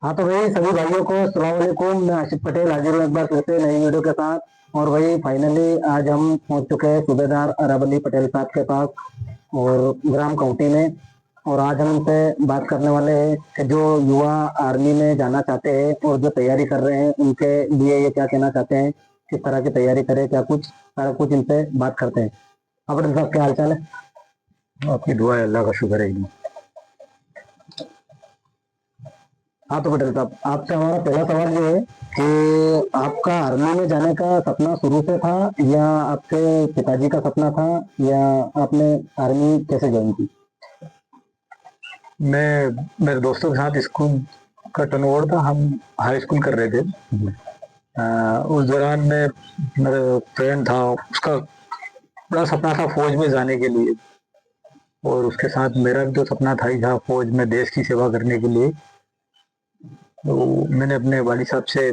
हाँ तो भाई सभी भाइयों को अस्सलाम वालेकुम। मैं आशिफ पटेल हाजिर हूँ एक बार फिर से नई वीडियो के साथ। और भाई फाइनली आज हम पहुंच चुके हैं सूबेदार अरब अली पटेल साहब के पास और ग्राम काउंटी में। और आज हम उनसे बात करने वाले हैं कि जो युवा आर्मी में जाना चाहते हैं और जो तैयारी कर रहे हैं उनके लिए ये क्या कहना चाहते हैं, किस तरह की तैयारी करें, क्या कुछ सारा कुछ इनसे बात करते हैं। अपने साहब क्या हाल चाल है? आपकी दुआ है, अल्लाह का शुक्र है। हाँ तो पटेल साहब, आपसे हमारा पहला सवाल ये है कि आपका आर्मी में जाने का सपना शुरू से था या आपके पिताजी का सपना था, या आपने आर्मी कैसे ज्वाइन की? मैं मेरे दोस्तों के साथ स्कूल का टर्नओवर था, हम हाई स्कूल कर रहे थे। उस दौरान में मेरा फ्रेंड था, उसका बड़ा सपना था फौज में जाने के लिए, और उसके साथ मेरा भी तो सपना था ही था फौज में देश की सेवा करने के लिए। तो मैंने अपने वालिद साहब से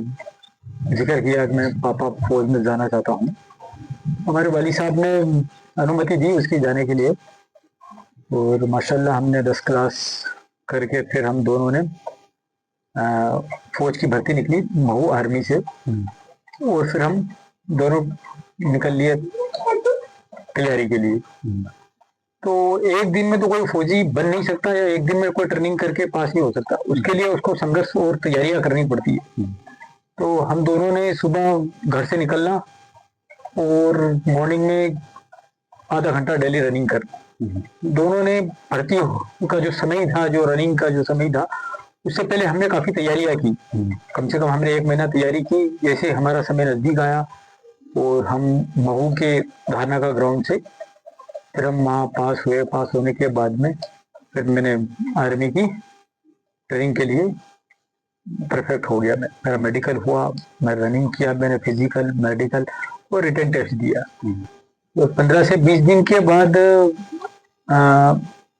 जिक्र किया कि मैं पापा फौज में जाना चाहता हूँ। हमारे वालिद साहब ने अनुमति दी उसकी जाने के लिए, और माशाल्लाह हमने 10 क्लास करके फिर हम दोनों ने फौज की भर्ती निकली महू आर्मी से, और फिर हम दोनों निकल लिए तैयारी के लिए। तो एक दिन में तो कोई फौजी बन नहीं सकता, या एक दिन में कोई ट्रेनिंग करके पास नहीं हो सकता, उसके लिए उसको संघर्ष और तैयारियां करनी पड़ती है। तो हम दोनों ने सुबह घर से निकलना और मॉर्निंग में आधा घंटा डेली रनिंग करना। दोनों ने भर्ती का जो समय था, जो रनिंग का जो समय था, उससे पहले हमने काफी तैयारियां की। कम से कम हमने 1 महीना तैयारी की। जैसे हमारा समय नजदीक आया और हम महू के धारना का ग्राउंड से फिर हम वहाँ पास हुए। पास होने के बाद में फिर मैंने आर्मी की ट्रेनिंग के लिए परफेक्ट हो गया। मेरा मेडिकल हुआ, मैं रनिंग किया, मैंने फिजिकल, मेडिकल और रिटन टेस्ट दिया। तो 15 से 20 दिन के बाद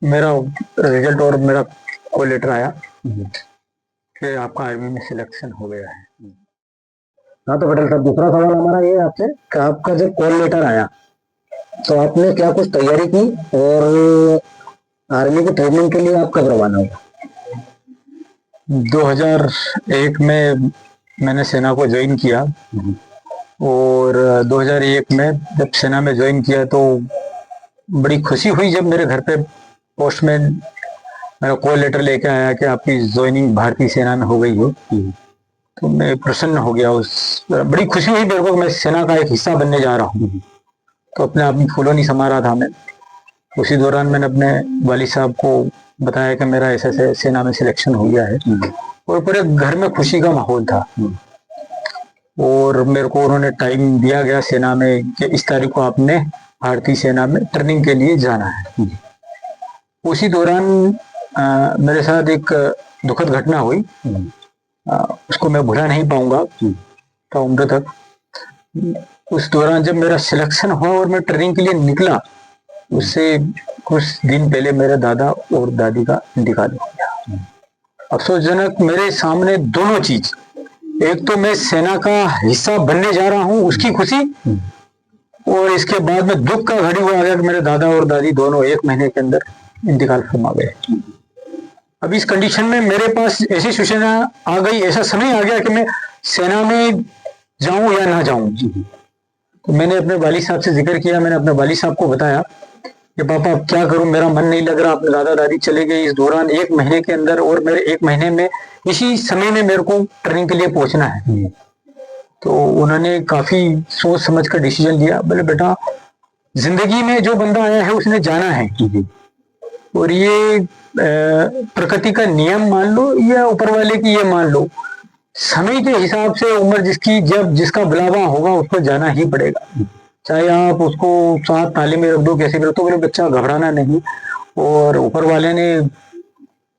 मेरा रिजल्ट और मेरा कॉल लेटर आया कि आपका आर्मी में सिलेक्शन हो गया है। हाँ तो पटेल साहब, दूसरा सवाल हमारा ये है आपसे कि आपका जब कॉल लेटर आया तो आपने क्या कुछ तैयारी की और आर्मी की ट्रेनिंग के लिए आप कब रवाना हुए? 2001 में मैंने सेना को ज्वाइन किया, और 2001 में जब सेना में ज्वाइन किया तो बड़ी खुशी हुई जब मेरे घर पे पोस्टमैन मेरा कॉल लेटर लेके आया कि आपकी ज्वाइनिंग भारतीय सेना में हो गई है। तो मैं प्रसन्न हो गया, उस बड़ी खुशी हुई मेरे को, मैं सेना का एक हिस्सा बनने जा रहा हूँ। तो अपने आप में फूलों नहीं समा रहा था मैं। उसी दौरान मैंने अपने वालिद साहब को बताया कि मेरा ऐसे सेना में सिलेक्शन हो गया है, और पूरे घर में खुशी का माहौल था। और मेरे को उन्होंने टाइम दिया गया सेना में कि इस तारीख को आपने भारतीय सेना में ट्रेनिंग के लिए जाना है। उसी दौरान मेरे साथ एक दुखद घटना हुई, उसको मैं भुला नहीं पाऊंगा तो उम्र तक। उस दौरान जब मेरा सिलेक्शन हुआ और मैं ट्रेनिंग के लिए निकला, उससे कुछ दिन पहले मेरे दादा और दादी का इंतकाल हो गया। अफसोसजनक मेरे सामने दोनों चीज, एक तो मैं सेना का हिस्सा बनने जा रहा हूँ उसकी खुशी, और इसके बाद में दुख का घड़ी हुआ आ गया कि मेरे दादा और दादी दोनों 1 महीने के अंदर इंतकाल फरमा गए। अब इस कंडीशन में मेरे पास ऐसी सिचुएशन आ गई, ऐसा समय आ गया कि मैं सेना में जाऊं या ना जाऊं। तो मैंने अपने वालिद साहब से जिक्र किया, मैंने अपने वालिद साहब को बताया कि पापा अब क्या करूं, मेरा मन नहीं लग रहा, अपने दादा दादी चले गए इस दौरान 1 महीने के अंदर, और मेरे 1 महीने में इसी समय में मेरे को ट्रेनिंग के लिए पहुंचना है। तो उन्होंने काफी सोच समझ कर डिसीजन लिया। बोले बेटा, जिंदगी में जो बंदा आया है उसने जाना है, और ये प्रकृति का नियम मान लो या ऊपर वाले की ये मान लो, समय के हिसाब से उम्र जिसकी जब जिसका बुलावा होगा उसको जाना ही पड़ेगा। चाहे आप उसको साथ तालीम में रख दो, कैसे भी रख दो, मेरे बच्चा घबराना नहीं। और ऊपर वाले ने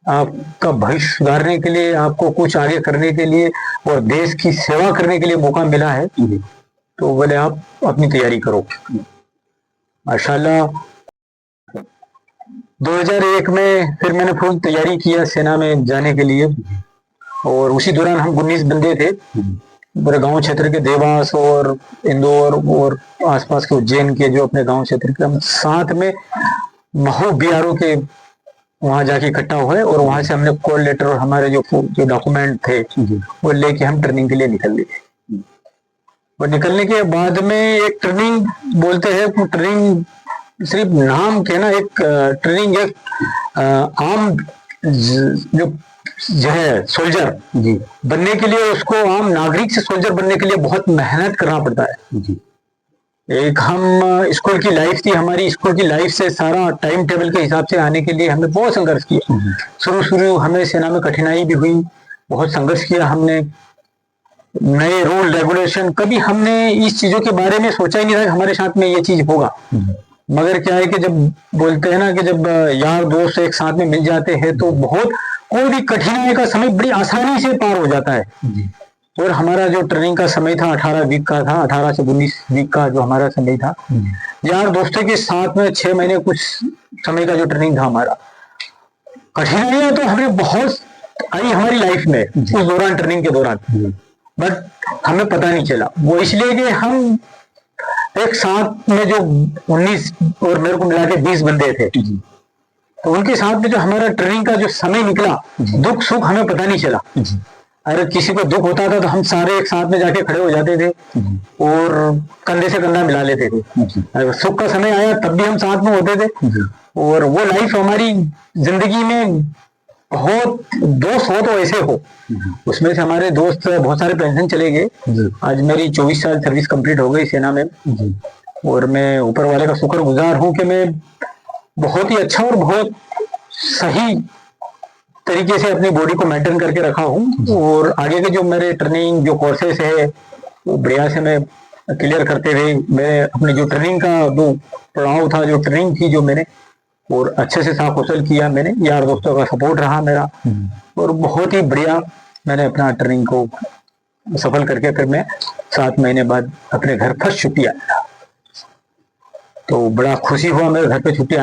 आपका भविष्य सुधारने के लिए, आपको कुछ आगे करने के लिए और देश की सेवा करने के लिए मौका मिला है, तो बोले आप अपनी तैयारी करो। माशाल्लाह 2001 में फिर मैंने फुल तैयारी किया सेना में जाने के लिए, और उसी दौरान हम 19 बंदे थे पूरे गांव क्षेत्र के, देवास और इंदौर और आसपास के उज्जैन के जो अपने गांव क्षेत्र के, हम साथ में महू बीआरओ के वहां जाके इकट्ठा हुए और वहां से हमने कॉल लेटर और हमारे जो डॉक्यूमेंट थे वो लेके हम ट्रेनिंग के लिए निकल लिए। और निकलने के बाद में एक ट्रेनिंग बोलते हैं, ट्रेनिंग सिर्फ नाम के ना, एक ट्रेनिंग एक आम जो है सोल्जर जी बनने के लिए, उसको आम नागरिक से सोल्जर बनने के लिए बहुत मेहनत करना पड़ता है जी। एक हम स्कूल की लाइफ थी हमारी, स्कूल की लाइफ से सारा टाइम टेबल के हिसाब से आने के लिए हमने बहुत संघर्ष किया। शुरू हमें सेना में कठिनाई भी हुई, बहुत संघर्ष किया हमने। नए रूल रेगुलेशन, कभी हमने इस चीजों के बारे में सोचा ही नहीं था कि हमारे साथ में ये चीज होगा। मगर क्या है कि जब बोलते हैं ना कि जब यार दोस्त एक साथ में मिल जाते हैं तो बहुत कोई भी कठिनाई का समय बड़ी आसानी से पार हो जाता है। और हमारा जो ट्रेनिंग का समय था 18 वीक का था, 18 से 19 वीक का जो हमारा समय था, यार दोस्तों के साथ में 6 महीने कुछ समय का जो ट्रेनिंग था हमारा। कठिनाइयां तो हमें बहुत आई हमारी लाइफ में उस दौरान, ट्रेनिंग के दौरान, बट हमें पता नहीं चला। वो इसलिए कि हम एक साथ में जो 19 और मेरे को मिला के 20 बंदे थे, तो उनके साथ में जो हमारा ट्रेनिंग का जो समय निकला, दुख सुख हमें पता नहीं चला। अगर किसी को दुख होता था तो हम सारे एक साथ में जाके खड़े हो जाते थे और कंधे से कंधा मिला लेते थे। अगर सुख का समय आया तब भी हम साथ में होते थे। और वो लाइफ हमारी जिंदगी में बहुत, दोस्त हो तो ऐसे हो। उसमें से हमारे दोस्त बहुत सारे पेंशन चले गए। आज मेरी 24 साल सर्विस कंप्लीट हो गई सेना में, और मैं ऊपर वाले का शुक्रगुजार हूँ कि मैं बहुत ही अच्छा और बहुत सही तरीके से अपनी बॉडी को मेंटेन करके रखा हूँ। और आगे के जो मेरे ट्रेनिंग जो कोर्सेस है वो बढ़िया से मैं क्लियर करते हुए, मैं अपने जो ट्रेनिंग का जो पड़ाव था, जो ट्रेनिंग थी जो मैंने, और अच्छे से साफ हासिल किया मैंने। यार दोस्तों का सपोर्ट रहा मेरा, और बहुत ही बढ़िया मैंने अपना ट्रेनिंग को सफल करके फिर मैं 7 महीने बाद अपने घर फर्स्ट छुट्टी आया। तो बड़ा खुशी हुआ मेरे घर पे छुट्टी आने।